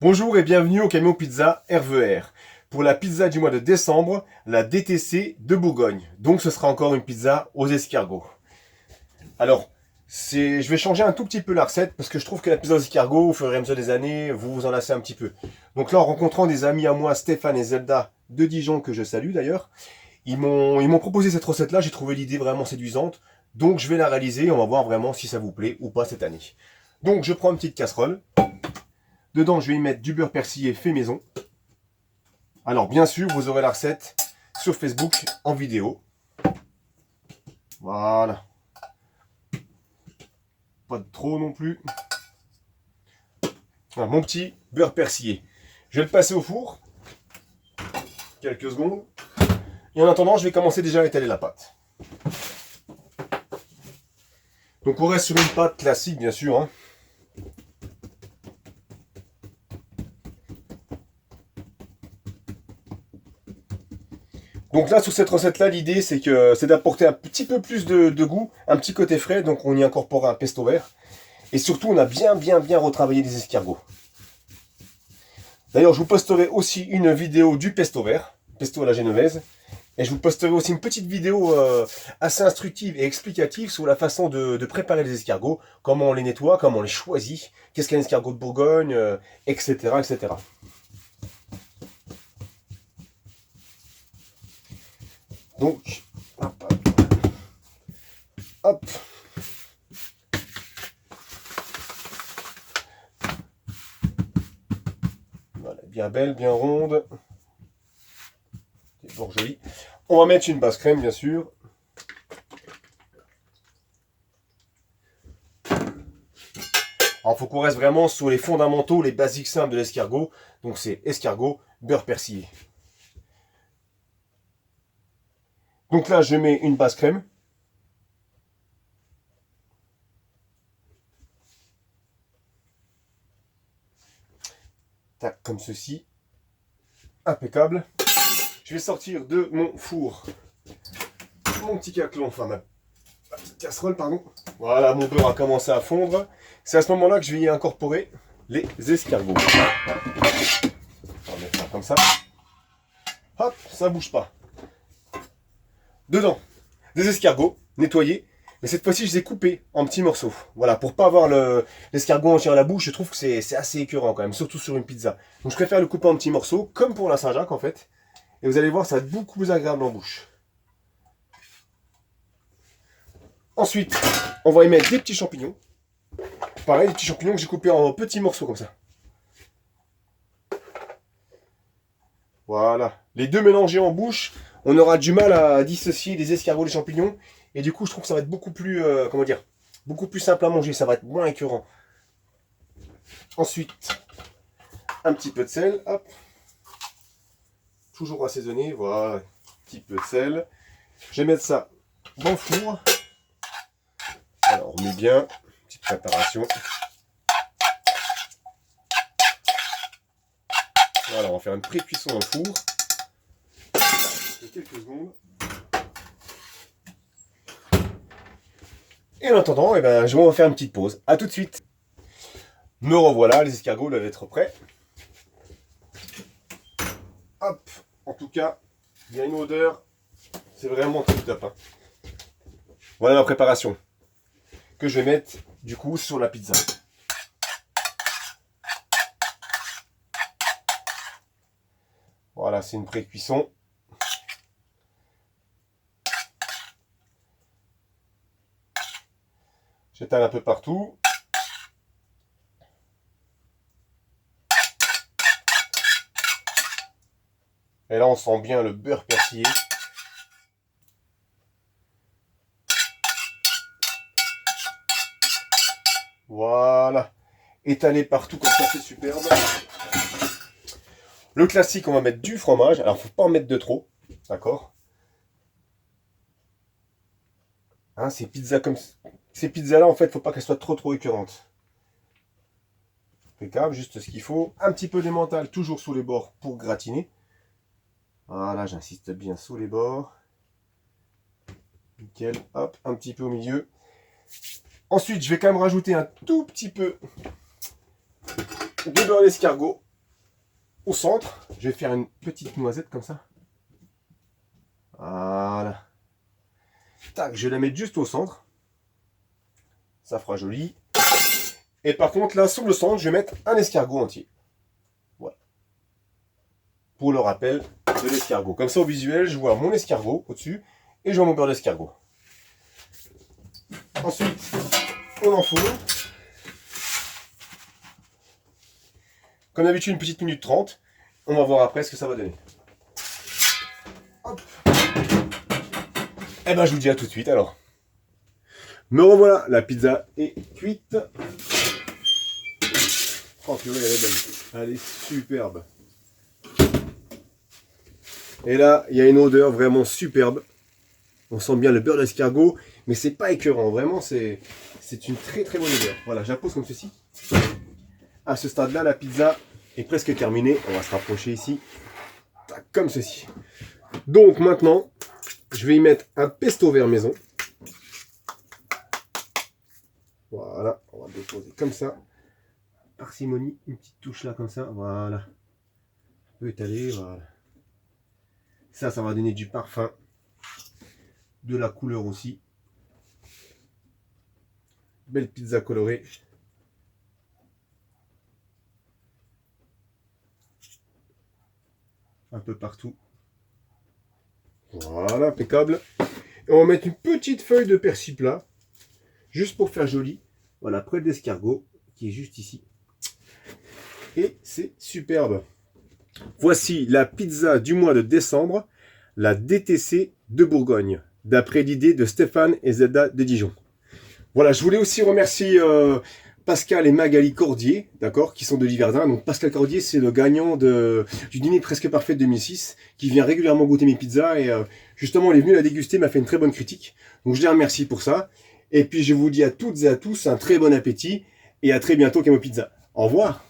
Bonjour et bienvenue au camion pizza RVR. Pour la pizza du mois de décembre, la DTC de Bourgogne. Donc ce sera encore une pizza aux escargots. Alors, je vais changer un tout petit peu la recette parce que je trouve que la pizza aux escargots, au fur et à mesure des années, vous vous en lassez un petit peu. Donc là, en rencontrant des amis à moi, Stéphane et Zelda de Dijon, que je salue d'ailleurs, ils m'ont proposé cette recette-là, j'ai trouvé l'idée vraiment séduisante. Donc je vais la réaliser et on va voir vraiment si ça vous plaît ou pas cette année. Donc je prends une petite casserole. Dedans, je vais y mettre du beurre persillé fait maison. Alors, bien sûr, vous aurez la recette sur Facebook en vidéo. Voilà. Pas de trop non plus. Voilà, mon petit beurre persillé. Je vais le passer au four. Quelques secondes. Et en attendant, je vais commencer déjà à étaler la pâte. Donc, on reste sur une pâte classique, bien sûr, hein. Donc là, sur cette recette-là, l'idée, c'est d'apporter un petit peu plus de goût, un petit côté frais. Donc, on y incorpore un pesto vert. Et surtout, on a bien retravaillé les escargots. D'ailleurs, je vous posterai aussi une vidéo du pesto vert, pesto à la génovaise. Et je vous posterai aussi une petite vidéo assez instructive et explicative sur la façon de préparer les escargots, comment on les nettoie, comment on les choisit, qu'est-ce qu'un escargot de Bourgogne, etc., etc. Donc, hop, hop. Voilà, bien belle, bien ronde. C'est bon, joli. On va mettre une base crème, bien sûr. Alors, il faut qu'on reste vraiment sur les fondamentaux, les basiques simples de l'escargot. Donc, c'est escargot, beurre persillé. Donc là, je mets une base crème. Tac, comme ceci. Impeccable. Je vais sortir de mon four mon petit caclon, enfin ma petite casserole, pardon. Voilà, mon beurre a commencé à fondre. C'est à ce moment-là que je vais y incorporer les escargots. On va mettre ça comme ça. Hop, ça bouge pas. Dedans, des escargots nettoyés. Mais cette fois-ci, je les ai coupés en petits morceaux. Voilà, pour pas avoir l'escargot entier à la bouche, je trouve que c'est assez écœurant quand même, surtout sur une pizza. Donc je préfère le couper en petits morceaux, comme pour la Saint-Jacques en fait. Et vous allez voir, ça va être beaucoup plus agréable en bouche. Ensuite, on va y mettre des petits champignons. Pareil, des petits champignons que j'ai coupés en petits morceaux comme ça. Voilà. Les deux mélangés en bouche, on aura du mal à dissocier les escargots des champignons. Et du coup, je trouve que ça va être beaucoup plus, comment dire, beaucoup plus simple à manger. Ça va être moins écœurant. Ensuite, un petit peu de sel. Hop. Toujours assaisonné. Voilà. Un petit peu de sel. Je vais mettre ça dans le four. Alors, on met bien. Petite préparation. Voilà, on va faire une pré-cuisson dans le four. Quelques secondes. Et en attendant, eh ben, on va faire une petite pause. A tout de suite. Me revoilà, les escargots doivent être prêts. Hop, en tout cas, il y a une odeur. C'est vraiment top top. Hein. Voilà la préparation que je vais mettre du coup sur la pizza. Voilà, c'est une pré-cuisson. J'étale un peu partout. Et là, on sent bien le beurre persillé. Voilà. Étalé partout comme ça, c'est superbe. Le classique, on va mettre du fromage. Alors, faut pas en mettre de trop. D'accord. Hein, ces pizzas-là, en fait, faut pas qu'elles soient trop écœurantes. Impeccable, juste ce qu'il faut. Un petit peu d'emmental, toujours sous les bords pour gratiner. Voilà, j'insiste bien sous les bords. Nickel, hop, un petit peu au milieu. Ensuite, je vais quand même rajouter un tout petit peu de beurre d'escargot. au centre, je vais faire une petite noisette comme ça. Voilà. Tac, je vais la mettre juste au centre. Ça fera joli. Et par contre, là, sur le centre, je vais mettre un escargot entier. Voilà. Pour le rappel de l'escargot. Comme ça, au visuel, je vois mon escargot au-dessus et je vois mon beurre d'escargot. Ensuite, on enfourne. Comme d'habitude, une petite minute 30. On va voir après ce que ça va donner. Hop. Et ben, je vous dis à tout de suite alors. Me revoilà, la pizza est cuite. Oh purée, elle est belle. Elle est superbe. Et là, il y a une odeur vraiment superbe. On sent bien le beurre d'escargot, mais c'est pas écœurant. Vraiment, c'est une très très bonne odeur. Voilà, je la pose comme ceci. À ce stade-là, la pizza est presque terminée. On va se rapprocher ici. Comme ceci. Donc maintenant, je vais y mettre un pesto vert maison. Voilà, on va le déposer comme ça. Parcimonie, une petite touche là comme ça. Voilà. On peut étaler, voilà. Ça va donner du parfum. De la couleur aussi. Belle pizza colorée. Un peu partout. Voilà, impeccable. Et on va mettre une petite feuille de persil plat. Juste pour faire joli. Voilà, près de l'escargot qui est juste ici. Et c'est superbe. Voici la pizza du mois de décembre. La DTC de Bourgogne. D'après l'idée de Stéphane et Zelda de Dijon. Voilà, je voulais aussi remercier Pascal et Magali Cordier, d'accord, qui sont de Liverdun. Donc Pascal Cordier, c'est le gagnant du dîner presque parfait de 2006, qui vient régulièrement goûter mes pizzas et justement, il est venu la déguster, m'a fait une très bonne critique. Donc je les remercie pour ça. Et puis je vous dis à toutes et à tous un très bon appétit et à très bientôt Camo Pizza. Au revoir.